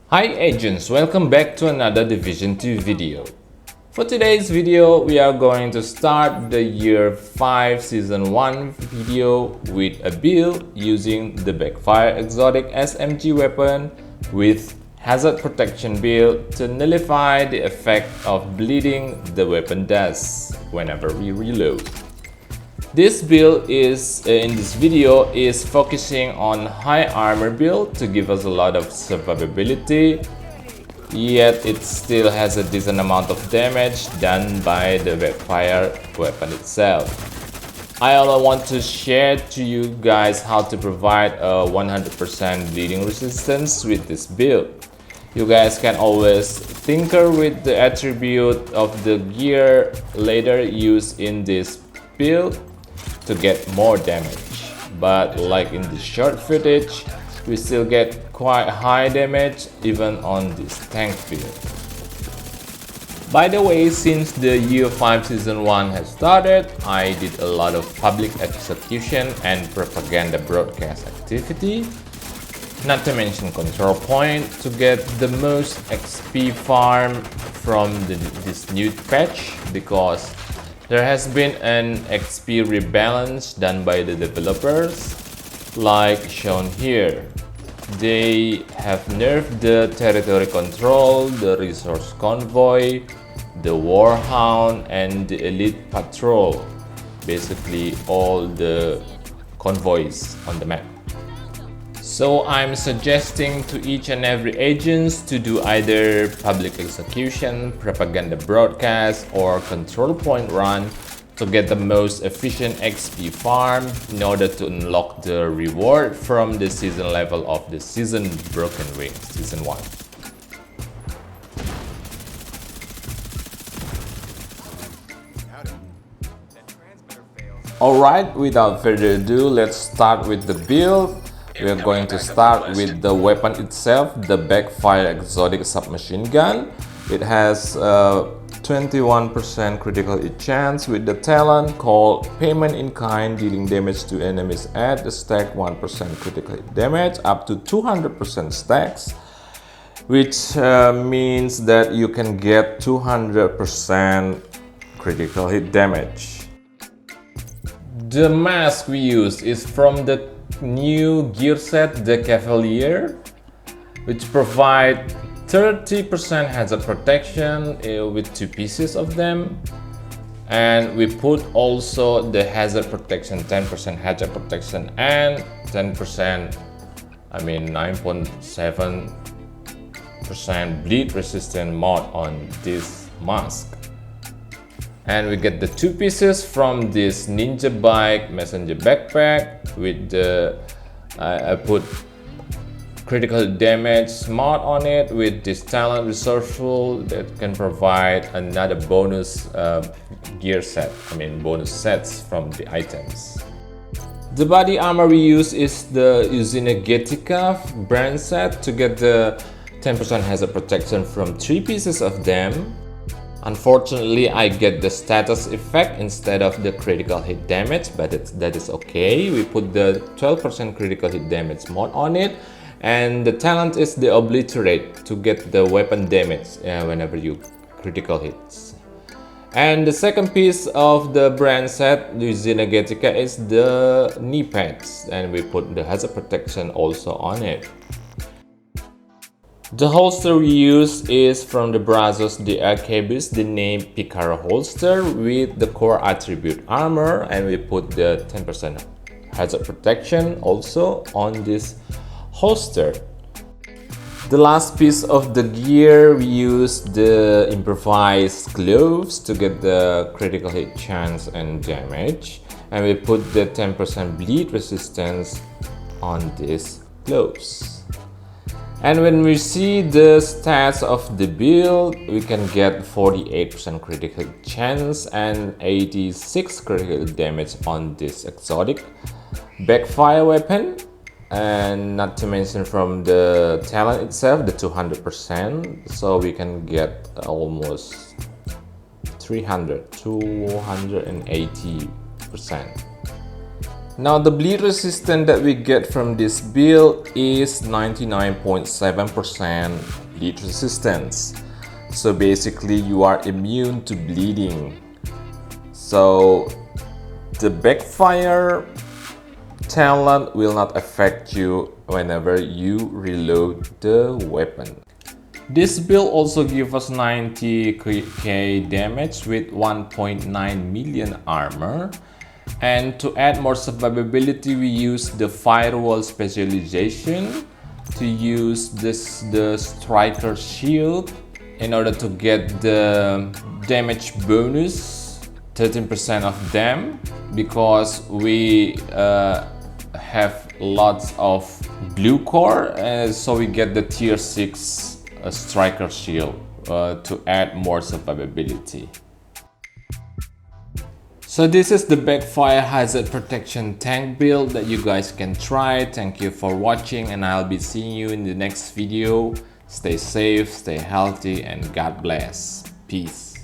Hi agents, welcome back to another Division 2 video. For today's video, we are going to start the Year 5 Season 1 video with a build using the Backfire exotic SMG weapon with hazard protection build to nullify the effect of bleeding the weapon does whenever we reload. This build in this video is focusing on high armor build to give us a lot of survivability, yet it still has a decent amount of damage done by the Backfire weapon itself. I also want to share to you guys how to provide a 100% bleeding resistance with this build. You guys can always tinker with the attribute of the gear later used in this build to get more damage, but like in the short footage, we still get quite high damage even on this tank build. By the way, since the Year 5 Season 1 has started, I did a lot of public execution and propaganda broadcast activity, not to mention control point to get the most XP farm from this new patch, because there has been an XP rebalance done by the developers, like shown here. They have nerfed the territory control, the resource convoy, the warhound, and the elite patrol. Basically all the convoys on the map. So I'm suggesting to each and every agents to do either public execution, propaganda broadcast, or control point run to get the most efficient XP farm in order to unlock the reward from the season level of the Season Broken Wings Season 1. Alright, without further ado, let's start with the build. We are going to start with the weapon itself, the Backfire exotic submachine gun. It has 21% critical hit chance with the talent called Payment in Kind, dealing damage to enemies at the stack 1% critical hit damage up to 200% stacks, which means that you can get 200% critical hit damage. The mask we use is from the new gear set, the Cavalier, which provide 30% hazard protection with 2 pieces of them, and we put also the hazard protection, 10% hazard protection and 10%, 9.7% bleed resistant mod on this mask. And we get the 2 pieces from this Ninja Bike Messenger backpack with the I put critical damage mod on it with this talent resourceful that can provide another bonus gear set, bonus sets from the items. The body armor we use is the Uzinegetica brand set to get the 10% hazard protection from 3 pieces of them. Unfortunately, I get the status effect instead of the critical hit damage, but that is okay. We put the 12% critical hit damage mod on it, and the talent is the Obliterate to get the weapon damage whenever you critical hits. And the second piece of the brand set, the Uzinegetica, is the knee pads, and we put the hazard protection also on it. The holster we use is from the Brazos de Arquebus, the name Picaro holster with the core attribute armor, and we put the 10% hazard protection also on this holster. The last piece of the gear, we use the improvised gloves to get the critical hit chance and damage, and we put the 10% bleed resistance on these gloves. And when we see the stats of the build, we can get 48% critical chance and 86 critical damage on this exotic Backfire weapon, and not to mention from the talent itself, the 200%, so we can get almost 280%. Now the bleed resistance that we get from this build is 99.7% bleed resistance. So basically you are immune to bleeding. So the Backfire talent will not affect you whenever you reload the weapon. This build also gives us 90k damage with 1.9 million armor. And to add more survivability, we use the firewall specialization to use the striker shield in order to get the damage bonus 13% of them, because we have lots of blue core, so we get the tier 6 striker shield to add more survivability. So this is the Backfire hazard protection tank build that you guys can try. Thank you for watching, and I'll be seeing you in the next video. Stay safe, stay healthy, and God bless. Peace.